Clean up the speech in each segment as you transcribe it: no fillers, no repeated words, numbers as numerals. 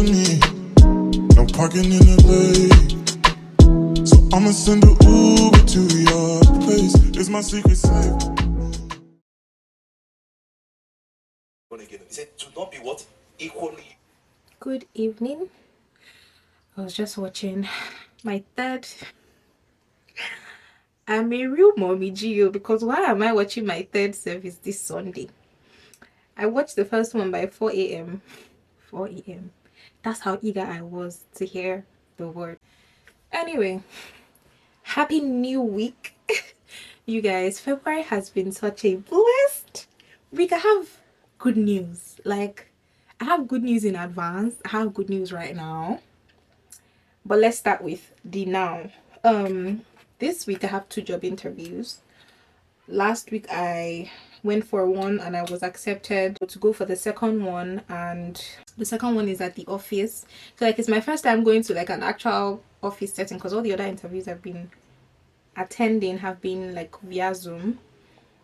me. No parking in LA, so I'ma send a Uber to your place. It's my secret safe. To not be what? Equally. Good evening. I was just watching my third. I'm a real mommy Gio because why am I watching my third service this Sunday? I watched the first one by 4 a.m. 4 a.m. That's how eager I was to hear the word. Anyway, happy new week. You guys, February has been such a blessed week. I have good news. Like, I have good news in advance. I have good news right now. But let's start with the now. This week I have 2 job interviews. Last week I went for one and I was accepted to go for the second one, and the second one is at the office. So like, it's my first time going to like an actual office setting because all the other interviews I've been attending have been like via Zoom.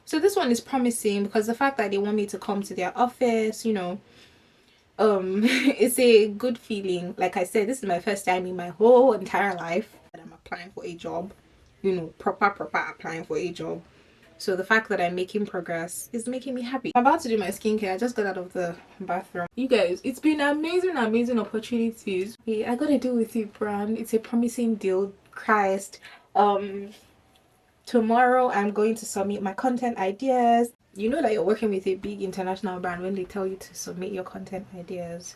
So this one is promising because the fact that they want me to come to their office, you know, it's a good feeling. Like I said, this is my first time in my whole entire life that I'm applying for a job, you know, proper applying for a job. So the fact that I'm making progress is making me happy. I'm about to do my skincare. I just got out of the bathroom. You guys, it's been amazing opportunities. I got a deal with a brand. It's a promising deal. Christ. Tomorrow I'm going to submit my content ideas. You know that you're working with a big international brand when they tell you to submit your content ideas.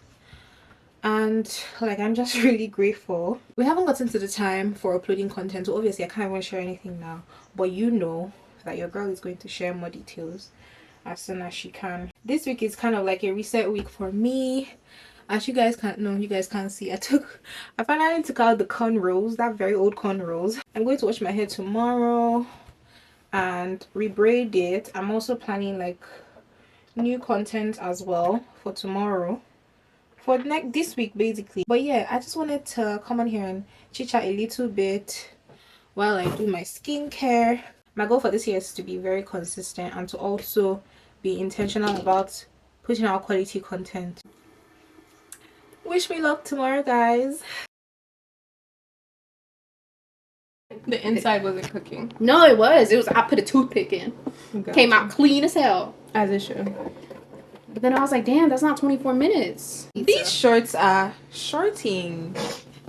And like, I'm just really grateful. We haven't gotten to the time for uploading content, so obviously I can't even share anything now, but you know that your girl is going to share more details as soon as she can. This week is kind of like a reset week for me. As you guys can't see, I finally took out the cornrows, that very old cornrows. I'm going to wash my hair tomorrow and rebraid it. I'm also planning like new content as well for tomorrow, for this week basically. But yeah, I just wanted to come on here and chit chat a little bit while I do my skincare. My goal for this year is to be very consistent and to also be intentional about putting out quality content. Wish me luck tomorrow, guys. The inside wasn't cooking. No, it was. I put a toothpick in. Gotcha. Came out clean as hell. As it should. But then I was like, damn, that's not 24 minutes. These shorts are shorting.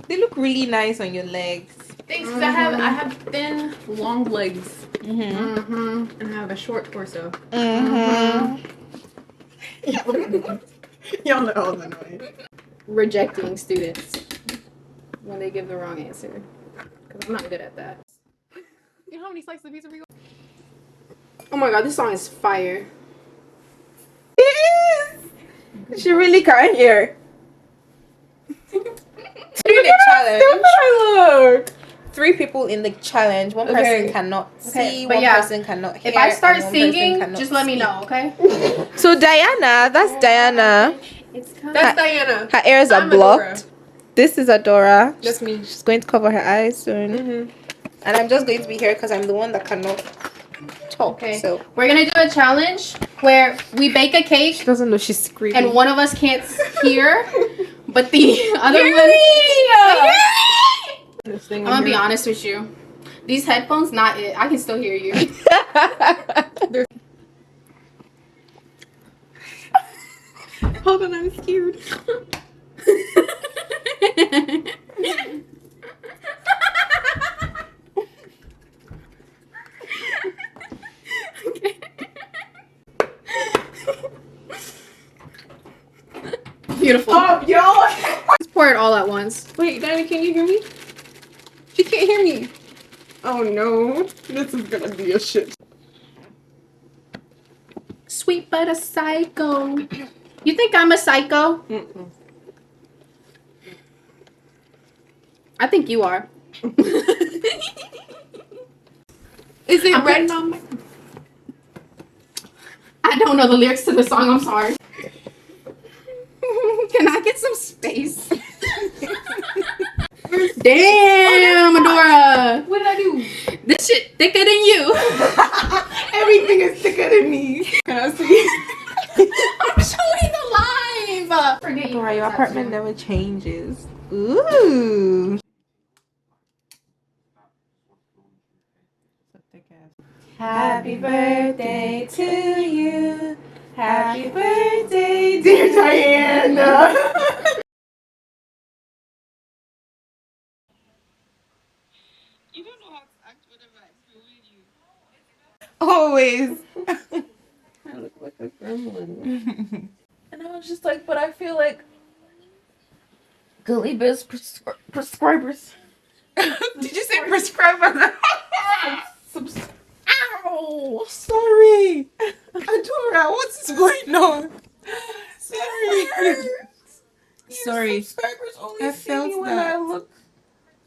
They look really nice on your legs. Thanks, because I have thin, long legs. Mm-hmm. And I have a short torso. Mm-hmm. Y'all know all annoying. Rejecting students when they give the wrong answer. Because I'm not good at that. You know how many slices of pizza we got? Oh my god, this song is fire. It is! She really can't hear. Doing the challenge. 3 people in the challenge. One person cannot see, but one yeah, person cannot hear. If I start and one singing, person just let me speak. know, okay? So Diana, that's Diana. That's Diana. Her ears are I'm blocked. Adaora. This is Adaora. That's me. She's going to cover her eyes soon. And I'm just going to be here because I'm the one that cannot talk. Okay. So We're gonna do a challenge where we bake a cake she doesn't know she's screaming. and one of us can't hear, but the other one. I'm gonna be honest with you. These headphones, not it. I can still hear you. Hold on, I'm scared. Beautiful. Oh, y'all. Let's pour it all at once. Wait, Diana, can you hear me? She can't hear me. Oh no, this is gonna be a shit. Sweet but a psycho. You think I'm a psycho? Mm-mm. I think you are. Is it I'm red? I don't know the lyrics to the song. I'm sorry. Can I get some space? Damn, Adaora. What did I do? This shit thicker than you. Everything is thicker than me. Can I see? I'm showing the live. Forget you. Adaora, your apartment never changes. Ooh. Happy birthday to you. Happy birthday, dear Diana. You don't know how to act whenever I feel with you. Always. I look like a gremlin. And I was just like, but I feel like Galiba's prescribers. Did you say prescriber? Ow! Sorry. Adaora, what's going on? Sorry. Sorry. Subscribers only I see me felt when that. I look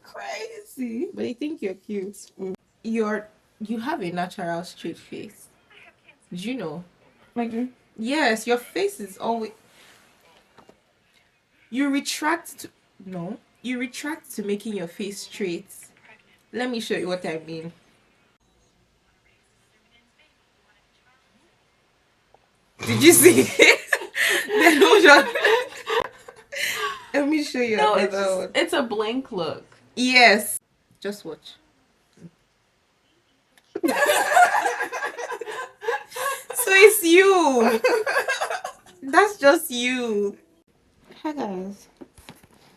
crazy. But they think you're cute. You have a natural straight face. Did you know? Like, Yes, your face is always. You retract to making your face straight. Let me show you what I mean. Did you see it? Then hold on. Let me show you no, another one. it's a blank look. Yes. Just watch. So it's you. That's just you. Hi guys.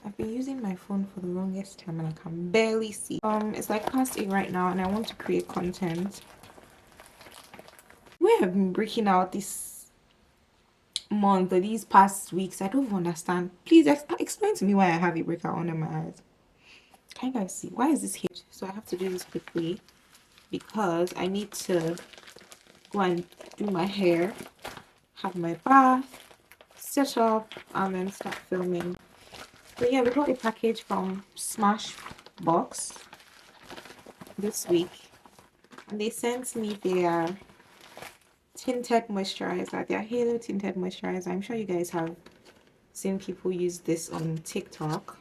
I've been using my phone for the longest time and I can barely see. It's like past 8 right now and I want to create content. We have been breaking out this month or these past weeks. I don't even understand. Please explain to me why I have a breakout under my eyes. Can you guys see? Why is this here? So I have to do this quickly because I need to go and do my hair, have my bath, set up, and then start filming. So yeah, we got a package from Smashbox this week, and they sent me their tinted moisturizer, their Halo tinted moisturizer. I'm sure you guys have seen people use this on TikTok.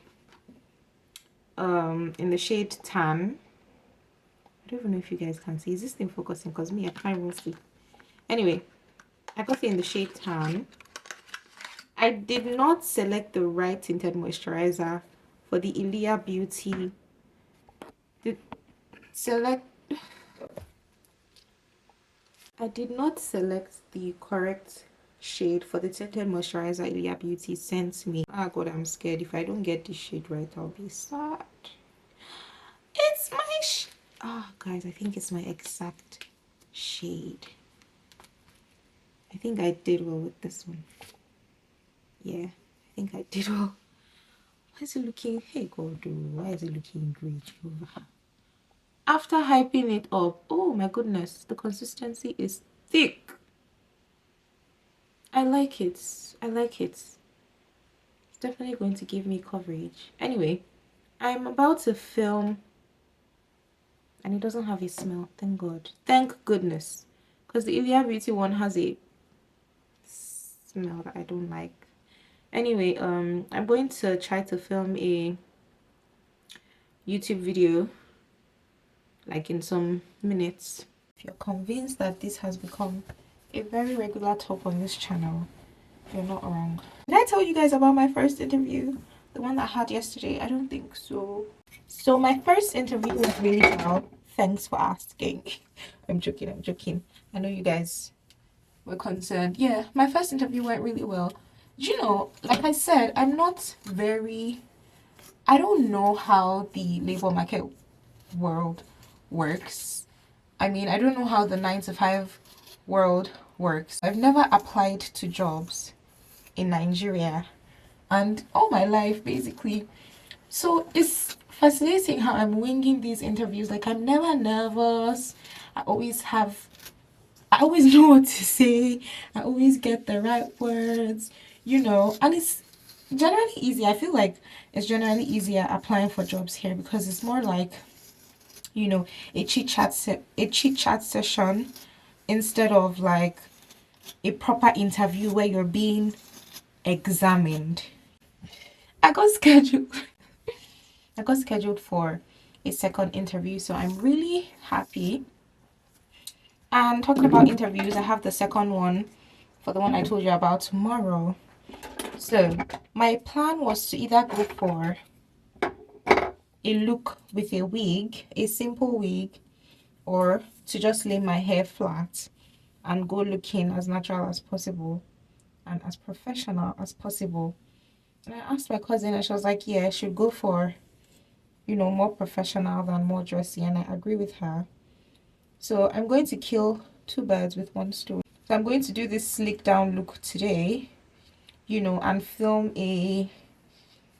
In the shade tan. I don't even know if you guys can see. Is this thing focusing? Because me, I can't even see. Anyway, I got it in the shade tan. I did not select the right tinted moisturizer for the Ilia Beauty. I did not select the correct shade for the tinted moisturizer Ilia Beauty sent me. Oh god, I'm scared. If I don't get this shade right, I'll be sad. It's my guys, I think it's my exact shade. I think I did well with this one. Yeah, I think I did well. Why is it looking, hey god, why is it looking great? After hyping it up, oh my goodness, the consistency is thick. I like it. I like it. It's definitely going to give me coverage. Anyway, I'm about to film and it doesn't have a smell. Thank god. Thank goodness. Because the Ilia Beauty one has a smell that I don't like. Anyway, I'm going to try to film a YouTube video like in some minutes. If you're convinced that this has become a very regular talk on this channel, you're not wrong. Did I tell you guys about my first interview? The one that I had yesterday? I don't think so. So my first interview was really well. Thanks for asking. I'm joking. I know you guys were concerned. Yeah, my first interview went really well. You know, like I said, I don't know how the labor market world works. I mean, I don't know how the 9-to-5 world works. I've never applied to jobs in Nigeria and all my life basically. So it's fascinating how I'm winging these interviews. Like, I'm never nervous. I always know what to say. I always get the right words, you know, and it's generally easy. I feel like it's generally easier applying for jobs here because it's more like, you know, a chit chat session instead of like a proper interview where you're being examined. I got scheduled for a second interview, so I'm really happy. And talking about interviews, I have the second one for the one I told you about tomorrow. So my plan was to either go for a look with a wig, a simple wig, or to just lay my hair flat and go looking as natural as possible and as professional as possible. And I asked my cousin and she was like, yeah, I should go for, more professional than more dressy, and I agree with her. So I'm going to kill two birds with one stone. So I'm going to do this slick down look today, and film a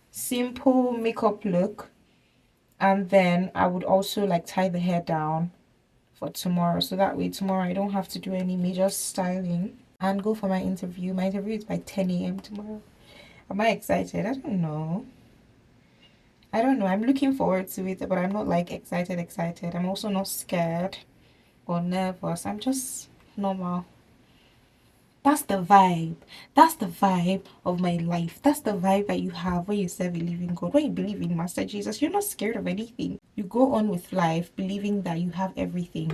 simple makeup look, and then I would also like tie the hair down for tomorrow, so that way tomorrow I don't have to do any major styling and go for my interview. My interview is by 10 a.m. tomorrow. Am I excited? I don't know. I'm looking forward to it, but I'm not like excited. I'm also not scared or nervous. I'm just normal. That's the vibe. That's the vibe of my life. That's the vibe that you have when you serve a living God. When you believe in Master Jesus, you're not scared of anything. You go on with life believing that you have everything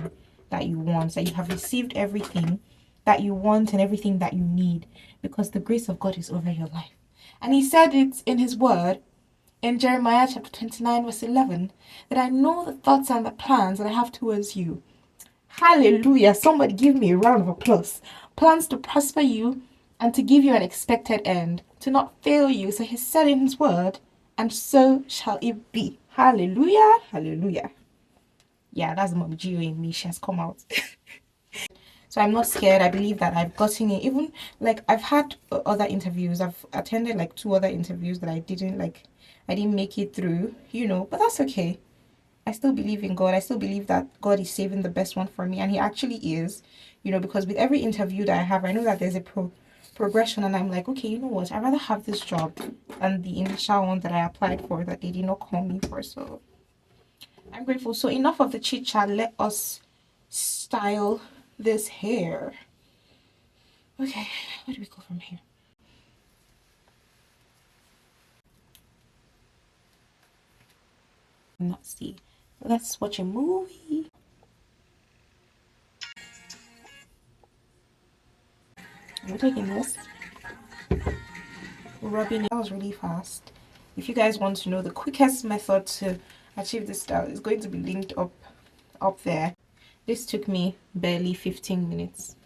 that you want, that you have received everything that you want and everything that you need, because the grace of God is over your life. And He said it in His word in Jeremiah chapter 29, verse 11, that I know the thoughts and the plans that I have towards you. Hallelujah. Somebody give me a round of applause. Plans to prosper you and to give you an expected end, to not fail you. So He said in His word, and so shall it be. Hallelujah. Hallelujah. Yeah, that's Mom Gio in me. She has come out. So I'm not scared. I believe that I've gotten it. Even like I've had other interviews. I've attended like 2 other interviews that I didn't make it through, but that's okay. I still believe in God. I still believe that God is saving the best one for me, and He actually is, because with every interview that I have, I know that there's a progression, and I'm like, okay, you know what? I'd rather have this job than the initial one that I applied for that they did not call me for. So I'm grateful. So enough of the chit chat. Let us style this hair. Okay, where do we go from here? Not see. Let's watch a movie. We're taking this. Rubbing it. That was really fast. If you guys want to know the quickest method to achieve this style, it's going to be linked up there. This took me barely 15 minutes.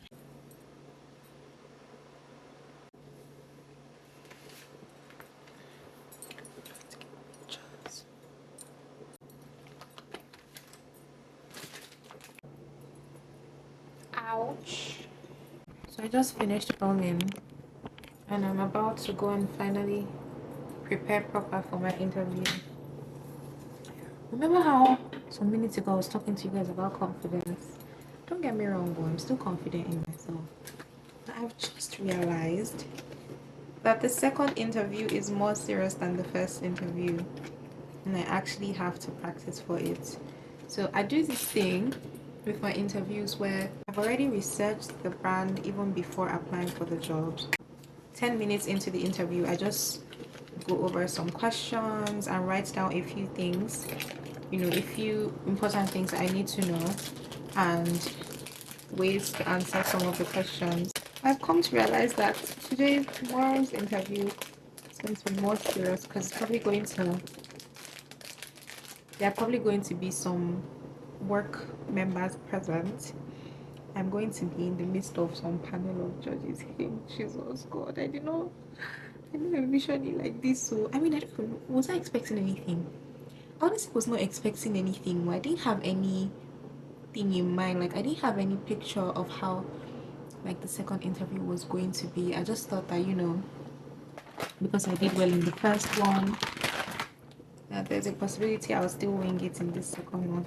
Ouch. So I just finished filming and I'm about to go and finally prepare proper for my interview. Remember how some minutes ago I was talking to you guys about confidence? Don't get me wrong, but I'm still confident in myself. I've just realized that the second interview is more serious than the first interview, and I actually have to practice for it. So I do this thing with my interviews where I've already researched the brand even before applying for the job. 10 minutes into the interview, I just go over some questions and write down a few things, a few important things I need to know and ways to answer some of the questions. I've come to realize that tomorrow's interview is going to be more serious because there are probably going to be some work members present. I'm going to be in the midst of some panel of judges. Hey, Jesus God, I didn't envision it like this. So I don't know. Was I expecting anything? Honestly, was not expecting anything. I didn't have anything in mind. Like I didn't have any picture of how like the second interview was going to be. I just thought that because I did well in the first one, that there's a possibility I'll still wing it in this second one.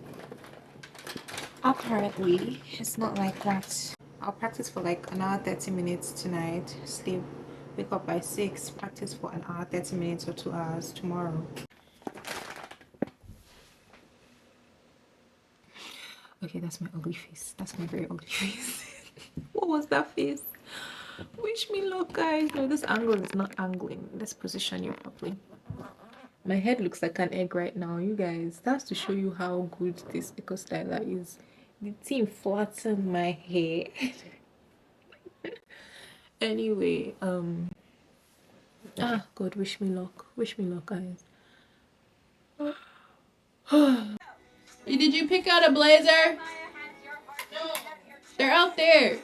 Apparently, it's not like that. I'll practice for like an hour 30 minutes tonight, sleep, wake up by 6, practice for an hour 30 minutes or 2 hours tomorrow. Okay, that's my ugly face. That's my very ugly face. What was that face? Wish me luck, guys. No, this angle is not angling. Let's position you properly. My head looks like an egg right now, you guys. That's to show you how good this eco styler is. The thing flattened my hair. Anyway, Ah, God, wish me luck. Wish me luck, guys. Did you pick out a blazer? No. They're out there.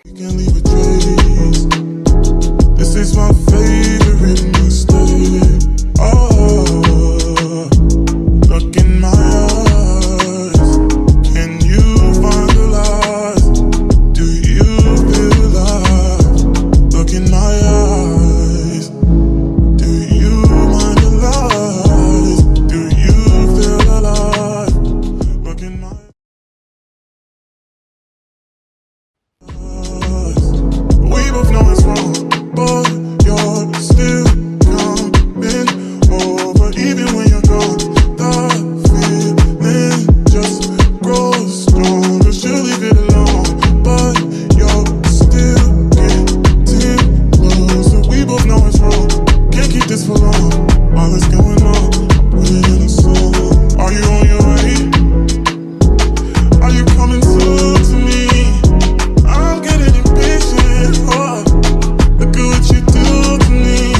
You can leave a trace. This is my favorite mistake. Oh, look in my eyes. Can you find the lies? Do you feel alive? Look in my eyes. Do you mind the lies? Do you feel alive? Look in my eyes. We both know it's wrong, but you're still coming over. Even when you're gone, the feeling just grows stronger. Should leave it alone, but you're still getting closer. We both know it's wrong, can't keep this for long. All that's going on, I put it in a song. Are you on your way? Are you coming soon to me? I'm getting impatient. Oh, look at what you do to me.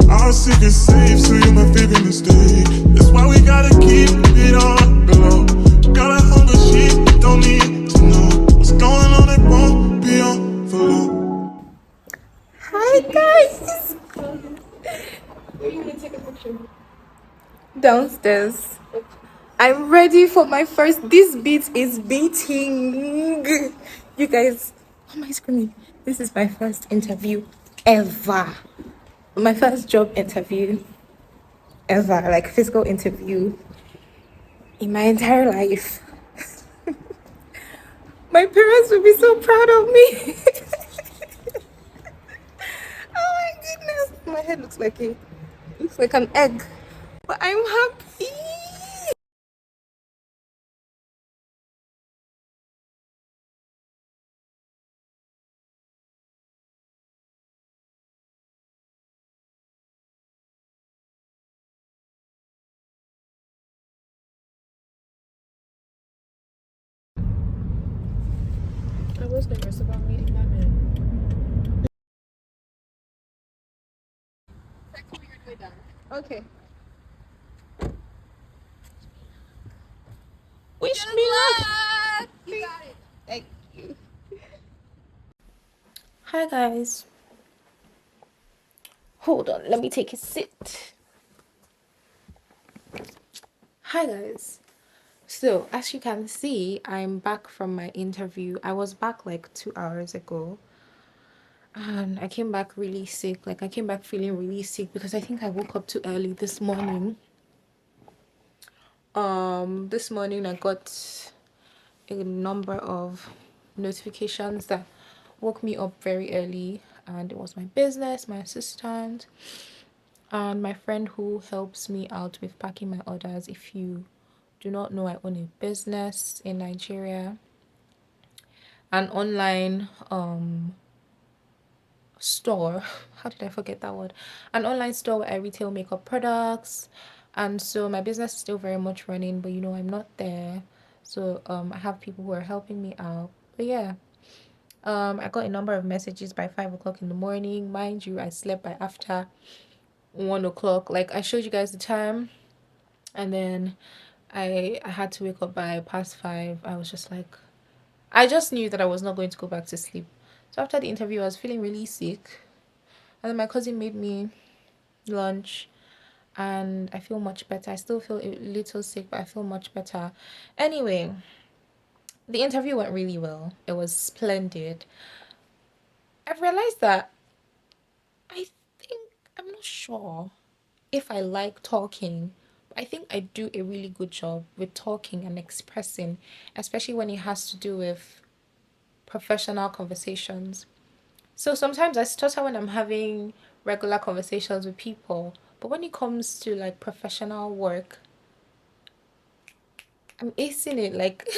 Our secret's safe, so you're my favorite mistake. That's why we gotta keep it on the low. Got a hunger, she don't need to know what's going on. It won't be on for long. Hi guys, Where you gonna take a picture? downstairs. I'm ready for my first. This beat is beating. You guys, why am I screaming? This is my first interview ever. My first job interview ever, like physical interview in my entire life. My parents will be so proud of me. Oh my goodness. My head looks like an egg. But I'm happy. I was nervous about meeting that man. Okay. Wish me luck. You got it. Thank you. Hi guys. Hold on, let me take a sit. Hi guys. So, as you can see, I'm back from my interview. I was back like 2 hours ago. And I came back really sick. Like, I came back feeling really sick because I think I woke up too early this morning. This morning I got a number of notifications that woke me up very early, and it was my business, my assistant, and my friend who helps me out with packing my orders. If you do not know, I own a business in Nigeria, an online store. How did I forget that word? An online store where I retail makeup products. And so my business is still very much running, but you know, I'm not there. So I have people who are helping me out. But yeah, I got a number of messages by 5 o'clock in the morning. Mind you, I slept by after 1 o'clock. Like, I showed you guys the time, and then I had to wake up by past 5. I was just like, I just knew that I was not going to go back to sleep. So after the interview, I was feeling really sick, and then my cousin made me lunch, and I feel much better. I still feel a little sick, but I feel much better. Anyway, the interview went really well. It was splendid. I've realized that I think, I'm not sure if I like talking, but I think I do a really good job with talking and expressing, especially when it has to do with professional conversations. So sometimes I stutter when I'm having regular conversations with people, but when it comes to like professional work, I'm acing it. Like,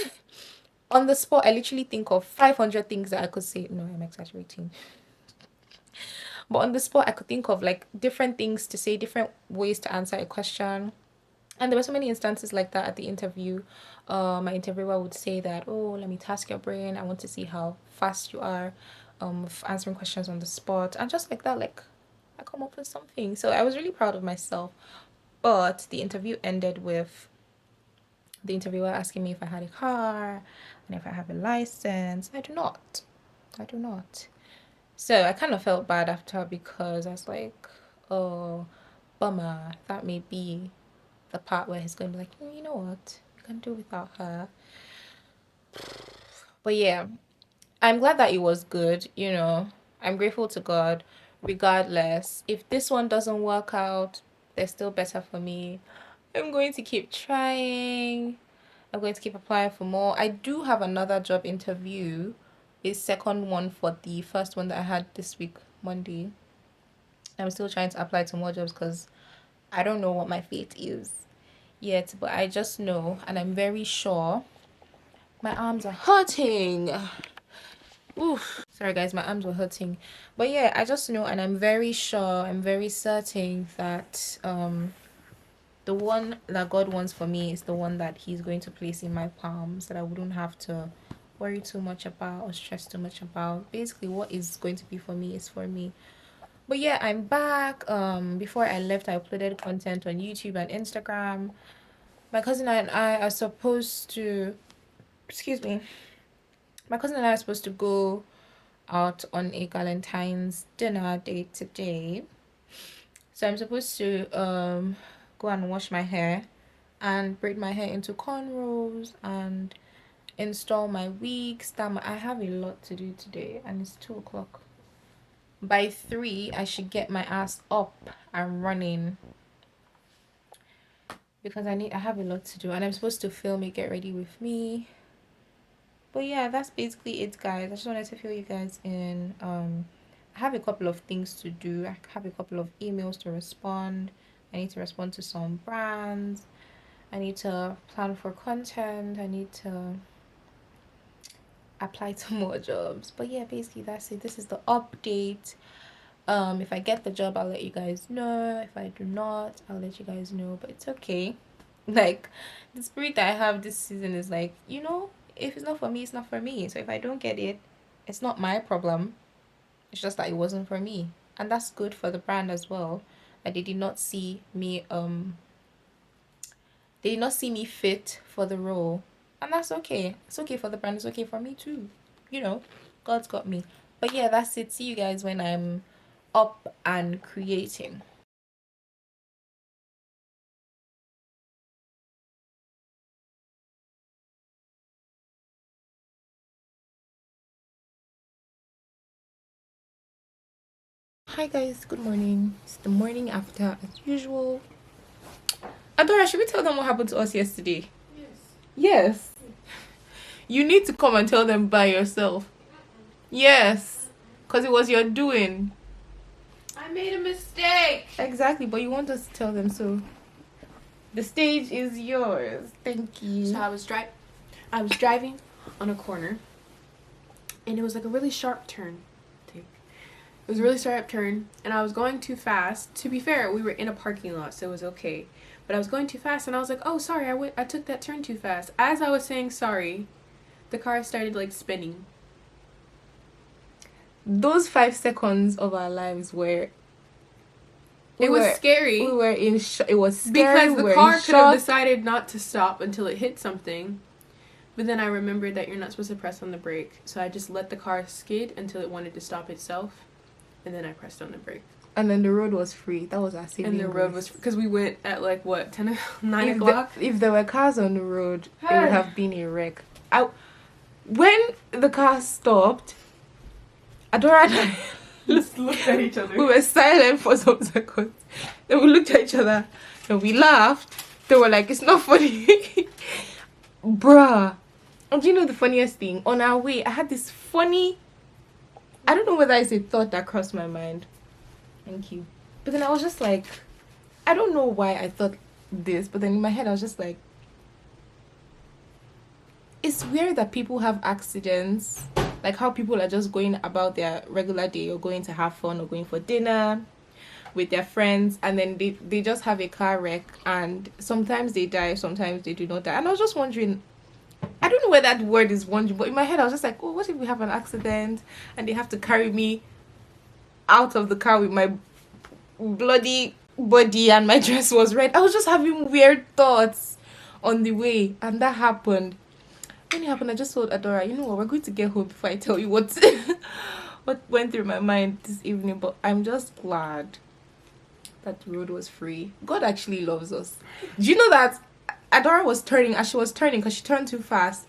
on the spot, I literally think of 500 things that I could say. No, I'm exaggerating. But on the spot, I could think of like different things to say, different ways to answer a question. And there were so many instances like that at the interview. My interviewer would say that, oh, let me task your brain. I want to see how fast you are of answering questions on the spot, and just like that, like I come up with something. So I was really proud of myself. But the interview ended with the interviewer asking me if I had a car and if I have a license. I do not. I do not. So I kind of felt bad after, because I was like, oh, bummer. That may be the part where he's going to be like, "Mm, you know what? You can do without her." But yeah, I'm glad that it was good, you know. I'm grateful to God. Regardless, if this one doesn't work out, there's still better for me. I'm going to keep trying. I'm going to keep applying for more. I do have another job interview, a second one for the first one that I had this week, Monday. I'm still trying to apply to more jobs because I don't know what my fate is yet, but I just know, and I'm very sure. My arms are hurting. Oof. Sorry guys, my arms were hurting. But yeah, I just know, and I'm very sure, I'm very certain that the one that God wants for me is the one that he's going to place in my palms, that I wouldn't have to worry too much about or stress too much about. Basically, what is going to be for me is for me. But yeah, I'm back. Before I left, I uploaded content on YouTube and Instagram. My cousin and I are supposed to, excuse me, my cousin and I are supposed to go out on a Valentine's dinner date today. So I'm supposed to go and wash my hair and braid my hair into cornrows and install my wig. I have a lot to do today, and it's 2 o'clock. By 3 I should get my ass up and running, because I have a lot to do, and I'm supposed to film it, get ready with me. But yeah, that's basically it, guys. I just wanted to fill you guys in. I have a couple of things to do. I have a couple of emails to respond. I need to respond to some brands. I need to plan for content. I need to apply to more jobs. But yeah, basically that's it. This is the update. If I get the job, I'll let you guys know. If I do not, I'll let you guys know. But it's okay. Like, the spirit that I have this season is like, you know, if it's not for me, it's not for me. So if I don't get it, it's not my problem. It's just that it wasn't for me. And that's good for the brand as well. That they did not see me they did not see me fit for the role. And that's okay. It's okay for the brand, it's okay for me too. You know, God's got me. But yeah, that's it. See you guys when I'm up and creating. Hi guys, good morning. It's the morning after as usual. Adaora, should we tell them what happened to us yesterday? Yes. You need to come and tell them by yourself. Yes. Because it was your doing. I made a mistake. Exactly, but you want us to tell them, so the stage is yours. Thank you. So I was driving on a corner, and it was like a really sharp turn. It was a really sharp turn, and I was going too fast. To be fair, we were in a parking lot, so it was okay. But I was going too fast, and I was like, oh, sorry, I took that turn too fast. As I was saying sorry, the car started, like, spinning. Those 5 seconds of our lives were... It was scary. We were in it was scary. Because the car could have decided not to stop until it hit something. But then I remembered that you're not supposed to press on the brake. So I just let the car skid until it wanted to stop itself. And then I pressed on the brake. And then the road was free. That was our saving And the road was... Because we went at, like, what, 9 if o'clock? If there were cars on the road, it would have been a wreck. When the car stopped, Adaora and I Just looked at each other. we were silent for some seconds. Then we looked at each other and we laughed. They were like, it's not funny. Bruh. And do you know the funniest thing? On our way, I had this funny... I don't know whether it's a thought that crossed my mind. Thank you. But then I was just like... I don't know why I thought this, but then in my head I was just like... It's weird that people have accidents. Like how people are just going about their regular day or going to have fun or going for dinner with their friends, and then they just have a car wreck, and sometimes they die, sometimes they do not die. And I was just wondering, I don't know where that word is wandering, but in my head I was just like, oh, what if we have an accident and they have to carry me out of the car with my bloody body and my dress was red. I was just having weird thoughts on the way, and that happened. When it happened, I just told Adaora, you know what, we're going to get home before I tell you what what went through my mind this evening. But I'm just glad that the road was free. God actually loves us. Do you know that Adaora was turning, as she was turning, because she turned too fast,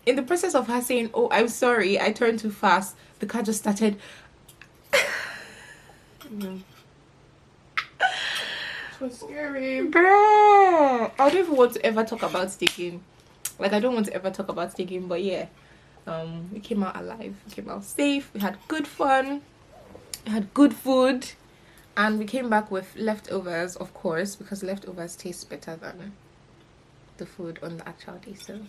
in the process of her saying, oh, I'm sorry, I turned too fast, the car just started It was scary. Bruh, I don't even want to ever talk about staking. Like, I don't want to ever talk about staking, but yeah, we came out alive, we came out safe, we had good fun, we had good food, and we came back with leftovers, of course, because leftovers taste better than the food on the actual day. So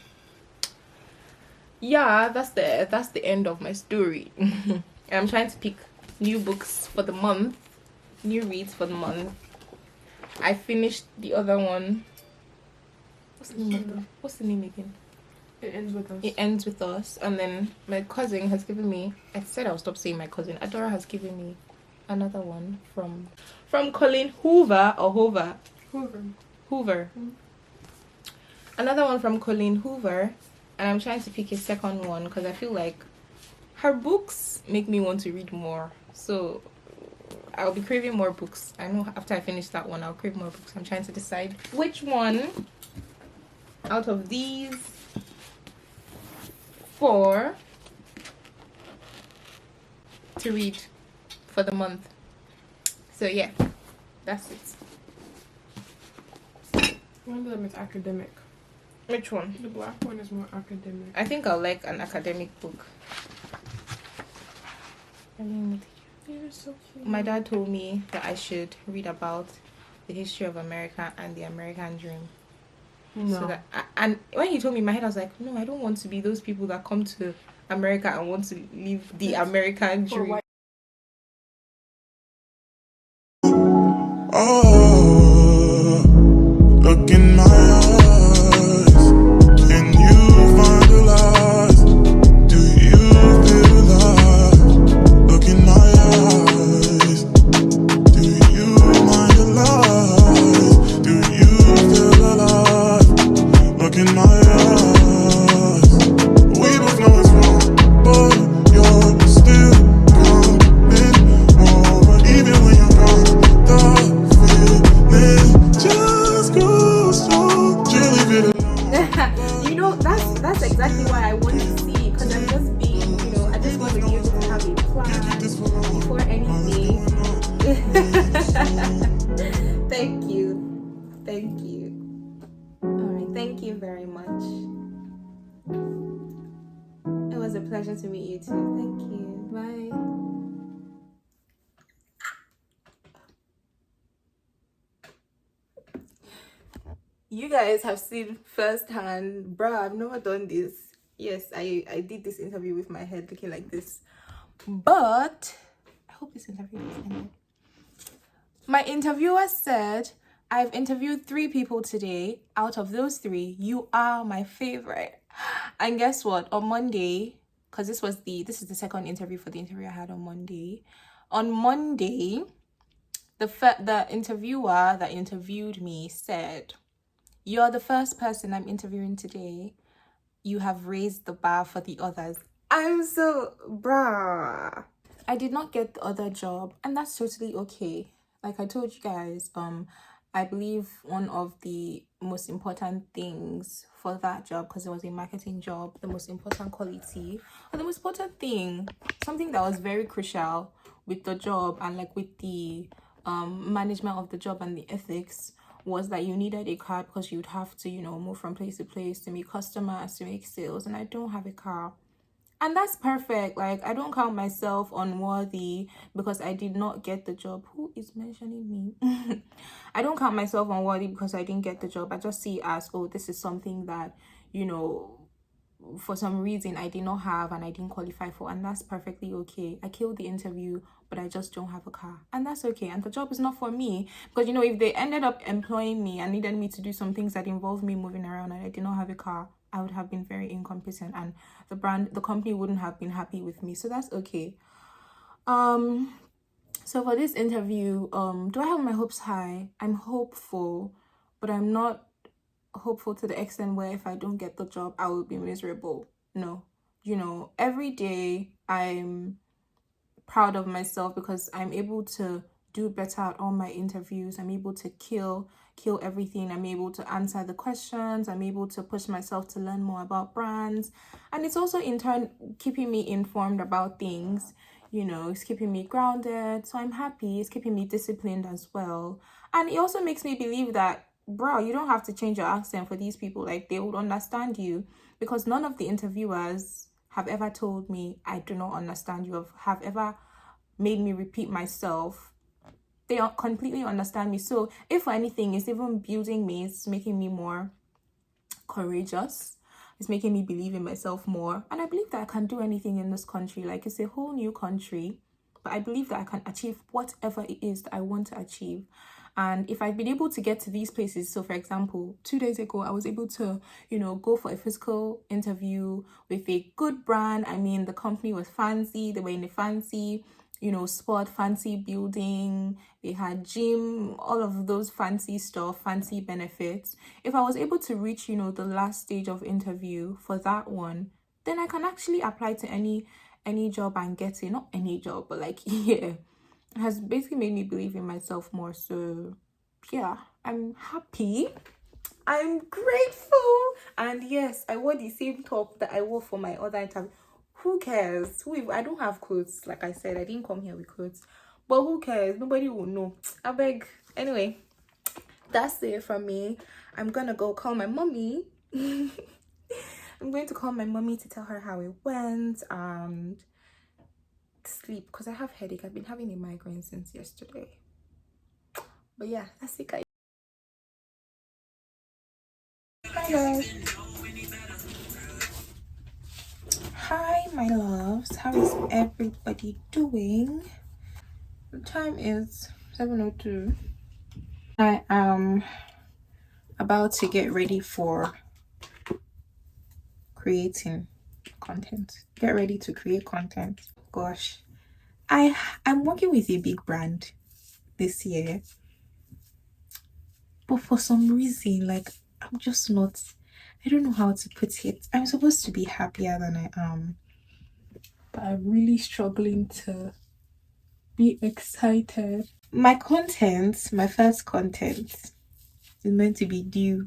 yeah, that's the end of my story. I'm trying to pick new books for the month, new reads for the month. I finished the other one. What's the name again? It ends with us. It Ends With Us. And then my cousin has given me, I said I'll stop saying my cousin, Adaora has given me another one from Colleen Hoover. Another one from Colleen Hoover, and I'm trying to pick a second one because I feel like her books make me want to read more. So I'll be craving more books. I know after I finish that one, I'll crave more books. I'm trying to decide which one out of these 4 to read for the month. So yeah, that's it. One of them is academic. Which one? The black one is more academic. I think I'll like an academic book. You're so cute. My dad told me that I should read about the history of America and the American dream. No. So that and when he told me, in my head I was like, no, I don't want to be those people that come to America and want to live the American dream. Oh, look in my eyes. Can you find the lies? Do you feel alive? Look in my eyes. Do you mind the lies? Do you feel alive? Look in my eyes. We both know it's wrong, but you're still coming over, even when you're gone. The feeling just goes strong. Really feel alone. You know, that's exactly why I want to see, because I'm just being, you know, I just want to be able to have a plan before anything. Thank you. Alright, thank you very much. It was a pleasure to meet you too. Thank you. Bye. You guys have seen firsthand, bruh, I've never done this. Yes, I did this interview with my head looking like this, but I hope this interview is ended. My interviewer said, I've interviewed 3 people today. Out of those 3, you are my favorite. And guess what? On Monday, because this is the second interview for the interview I had on Monday. On Monday, the interviewer that interviewed me said, you're the first person I'm interviewing today. You have raised the bar for the others. I'm so, bruh. I did not get the other job, and that's totally okay. Like I told you guys, I believe one of the most important things for that job, because it was a marketing job, the most important quality, or the most important thing, something that was very crucial with the job and like with the management of the job and the ethics, was that you needed a car because you'd have to, you know, move from place to place to meet customers, to make sales, and I don't have a car. And that's perfect. Like, I don't count myself unworthy because I did not get the job. Who is mentioning me? I don't count myself unworthy because I didn't get the job. I just see it as, oh, this is something that, you know, for some reason I did not have and I didn't qualify for, and that's perfectly okay. I killed the interview, but I just don't have a car, and that's okay. And the job is not for me, because, you know, if they ended up employing me and needed me to do some things that involve me moving around and I did not have a car, I would have been very incompetent, and the company wouldn't have been happy with me. So that's okay. So for this interview, do I have my hopes high? I'm hopeful, but I'm not hopeful to the extent where if I don't get the job, I will be miserable. No. Every day I'm proud of myself because I'm able to do better at all my interviews. I'm able to kill everything. I'm able to answer the questions. I'm able to push myself to learn more about brands. And it's also in turn keeping me informed about things. It's keeping me grounded. So I'm happy. It's keeping me disciplined as well. And it also makes me believe that, bro, you don't have to change your accent for these people. Like, they would understand you, because none of the interviewers have ever told me I do not understand you, have ever made me repeat myself. They completely understand me. So if for anything, it's even building me. It's making me more courageous. It's making me believe in myself more. And I believe that I can do anything in this country. Like, it's a whole new country, but I believe that I can achieve whatever it is that I want to achieve. And if I've been able to get to these places, so for example, 2 days ago, I was able to, go for a physical interview with a good brand. I mean, the company was fancy. They were in a fancy, sport, fancy building. They had gym, all of those fancy stuff, fancy benefits. If I was able to reach, the last stage of interview for that one, then I can actually apply to any job and get it. Not any job, but like, yeah. It has basically made me believe in myself more. So yeah, I'm happy. I'm grateful. And yes, I wore the same top that I wore for my other interview. Who cares? I don't have clothes. Like I said, I didn't come here with clothes. But who cares? Nobody will know. I beg. Anyway, that's it from me. I'm gonna go call my mommy. I'm going to call my mommy to tell her how it went and sleep, because I have headache. I've been having a migraine since yesterday. But yeah, that's it, guys. Bye, guys. Hi, my loves. How is everybody doing? The time is 7:02. I am about to get ready for creating content. Get ready to create content. Gosh, I'm working with a big brand this year, but for some reason, like, I'm just not, I don't know how to put it. I'm supposed to be happier than I am, but I'm really struggling to be excited. My first content is meant to be due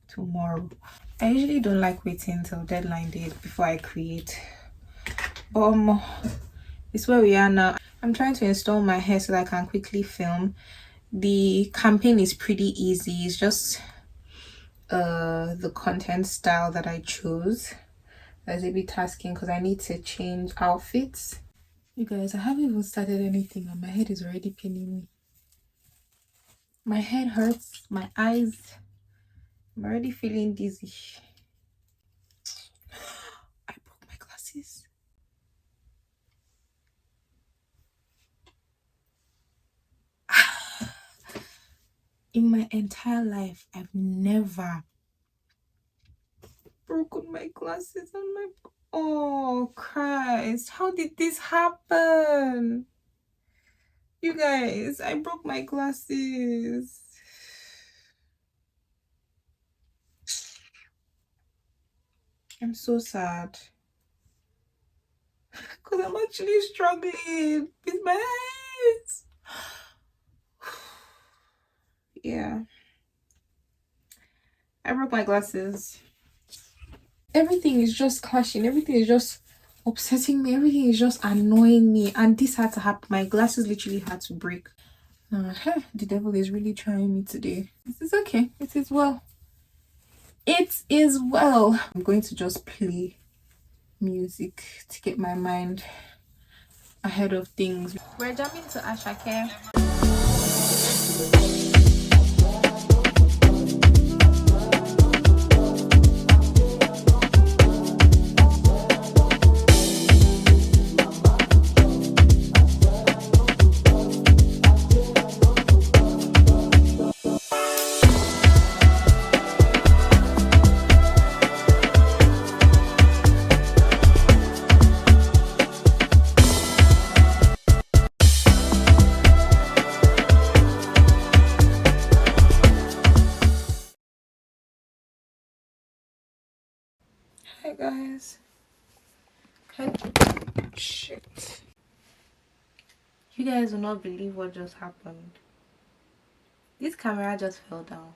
tomorrow. I usually don't like waiting till deadline day before I create, but it's where we are now. I'm trying to install my hair so that I can quickly film. The campaign is pretty easy. It's just the content style that I chose that's a bit tasking because I need to change outfits. You guys, I haven't even started anything and my head is already paining me. My head hurts, my eyes, I'm already feeling dizzy. I broke my glasses. In my entire life, I've never broken my glasses on my... Oh, Christ. How did this happen? You guys, I broke my glasses. I'm so sad. Because I'm actually struggling with my eyes. Yeah. I broke my glasses. Everything is just clashing. Everything is just upsetting me. Everything is just annoying me. And this had to happen. My glasses literally had to break. The devil is really trying me today. This is okay. It is well. It is well. I'm going to just play music to get my mind ahead of things. We're jumping to Ashake. Hi guys. Shit. You guys will not believe what just happened. This camera just fell down.